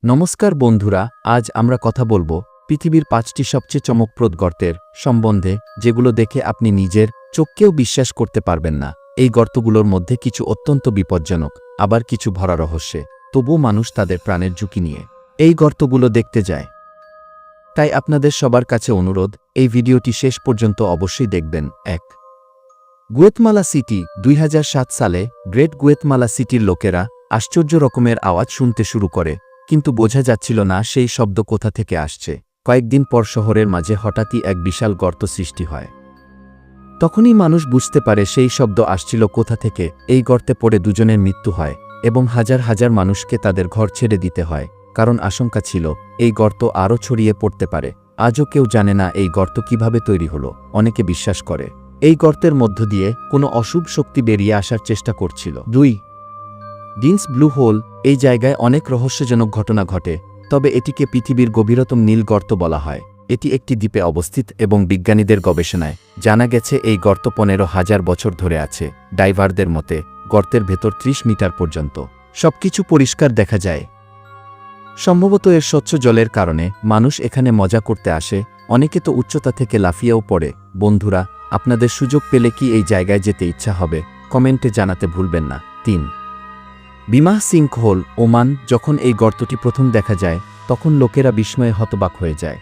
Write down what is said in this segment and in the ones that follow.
নমস্কার বন্ধুরা, আজ আমরা কথা বলবো পৃথিবীর ৫টি সবচেয়ে চমকপ্রদ গর্তের সম্বন্ধে, যেগুলো দেখে আপনি নিজের চোখকেও বিশ্বাস করতে পারবেন না। এই গর্তগুলোর মধ্যে কিছু অত্যন্ত বিপজ্জনক, আবার কিছু ভরা রহস্যে। তবুও মানুষ তাদের প্রাণের ঝুঁকি নিয়ে এই গর্তগুলো দেখতে যায়। তাই আপনাদের সবার কাছে অনুরোধ, এই ভিডিওটি শেষ পর্যন্ত অবশ্যই দেখবেন। ১. গুয়েতমালা সিটি। ২০০৭ সালে গ্রেট গুয়েতমালা সিটির লোকেরা আশ্চর্য রকমের আওয়াজ শুনতে শুরু করে, কিন্তু বোঝা যাচ্ছিল না সেই শব্দ কোথা থেকে আসছে। কয়েকদিন পর শহরের মাঝে হঠাৎই এক বিশাল গর্ত সৃষ্টি হয়। তখনই মানুষ বুঝতে পারে সেই শব্দ আসছিল কোথা থেকে। এই গর্তে পড়ে দুজনের মৃত্যু হয় এবং হাজার হাজার মানুষকে তাদের ঘর ছেড়ে দিতে হয়, কারণ আশঙ্কা ছিল এই গর্ত আরও ছড়িয়ে পড়তে পারে। আজও কেউ জানে না এই গর্ত কিভাবে তৈরি হলো। অনেকে বিশ্বাস করে এই গর্তের মধ্য দিয়ে কোনো অশুভ শক্তি বেরিয়ে আসার চেষ্টা করছিল। ২. Dean's Blue Hole. এই জায়গায় অনেক রহস্যজনক ঘটনা ঘটে, তবে এটিকে পৃথিবীর গভীরতম নীল গর্ত বলা হয়। এটি একটি দ্বীপে অবস্থিত এবং বিজ্ঞানীদের গবেষণায় জানা গেছে এই গর্ত ১৫,০০০ বছর ধরে আছে। ডাইভারদের মতে গর্তের ভেতর ৩০ মিটার পর্যন্ত সবকিছু পরিষ্কার দেখা যায়। সম্ভবত এর স্বচ্ছ জলের কারণে মানুষ এখানে মজা করতে আসে। অনেকে তো উচ্চতা থেকে লাফিয়েও পড়ে। বন্ধুরা, আপনাদের সুযোগ পেলে কি এই জায়গায় যেতে ইচ্ছা হবে? কমেন্টে জানাতে ভুলবেন না। ৩. বিমাহ সিঙ্ক হোল, ওমান। যখন এই গর্তটি প্রথম দেখা যায় তখন লোকেরা বিস্ময়ে হতবাক হয়ে যায়,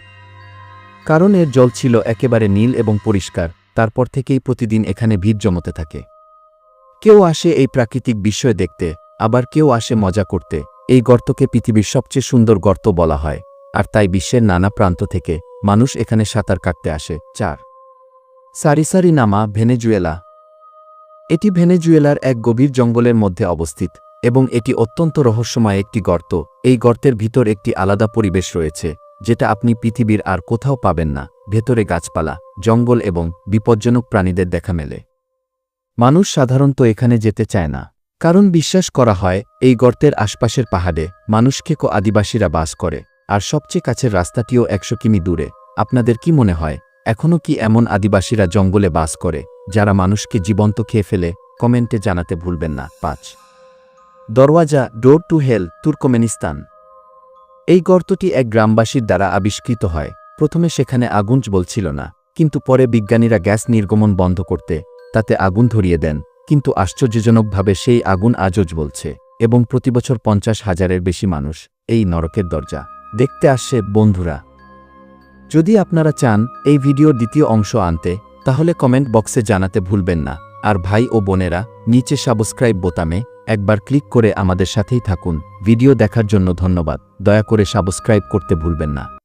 কারণ এর জল ছিল একেবারে নীল এবং পরিষ্কার। তারপর থেকেই প্রতিদিন এখানে ভিড় জমতে থাকে। কেউ আসে এই প্রাকৃতিক বিস্ময় দেখতে, আবার কেউ আসে মজা করতে। এই গর্তকে পৃথিবীর সবচেয়ে সুন্দর গর্ত বলা হয়, আর তাই বিশ্বের নানা প্রান্ত থেকে মানুষ এখানে সাঁতার কাটতে আসে। ৪. সারিসারি নামা, ভেনেজুয়েলা। এটি ভেনেজুয়েলার এক গভীর জঙ্গলের মধ্যে অবস্থিত এবং এটি অত্যন্ত রহস্যময় একটি গর্ত। এই গর্তের ভিতর একটি আলাদা পরিবেশ রয়েছে, যেটা আপনি পৃথিবীর আর কোথাও পাবেন না। ভেতরে গাছপালা, জঙ্গল এবং বিপজ্জনক প্রাণীদের দেখা মেলে। মানুষ সাধারণত এখানে যেতে চায় না, কারণ বিশ্বাস করা হয় এই গর্তের আশপাশের পাহাড়ে মানুষখেকো আদিবাসীরা বাস করে, আর সবচেয়ে কাছের রাস্তাটিও ১০০ কিমি দূরে। আপনাদের কি মনে হয়, এখনও কি এমন আদিবাসীরা জঙ্গলে বাস করে যারা মানুষকে জীবন্ত খেয়ে ফেলে? কমেন্টে জানাতে ভুলবেন না। ৫. দরওয়াজা, ডোর টু হেল, তুর্কমেনিস্তান। এই গর্তটি এক গ্রামবাসীর দ্বারা আবিষ্কৃত হয়। প্রথমে সেখানে আগুন জ্বলছিল না, কিন্তু পরে বিজ্ঞানীরা গ্যাস নির্গমন বন্ধ করতে তাতে আগুন ধরিয়ে দেন। কিন্তু আশ্চর্যজনকভাবে সেই আগুন আজও জ্বলছে এবং প্রতিবছর ৫০,০০০-এর বেশি মানুষ এই নরকের দরজা দেখতে আসে। বন্ধুরা, যদি আপনারা চান এই ভিডিওর দ্বিতীয় অংশ আনতে, তাহলে কমেন্ট বক্সে জানাতে ভুলবেন না। আর ভাই ও বোনেরা, নিচে সাবস্ক্রাইব বোতামে একবার ক্লিক করে আমাদের সাথেই থাকুন। ভিডিও দেখার জন্য ধন্যবাদ। দয়া করে সাবস্ক্রাইব করতে ভুলবেন না।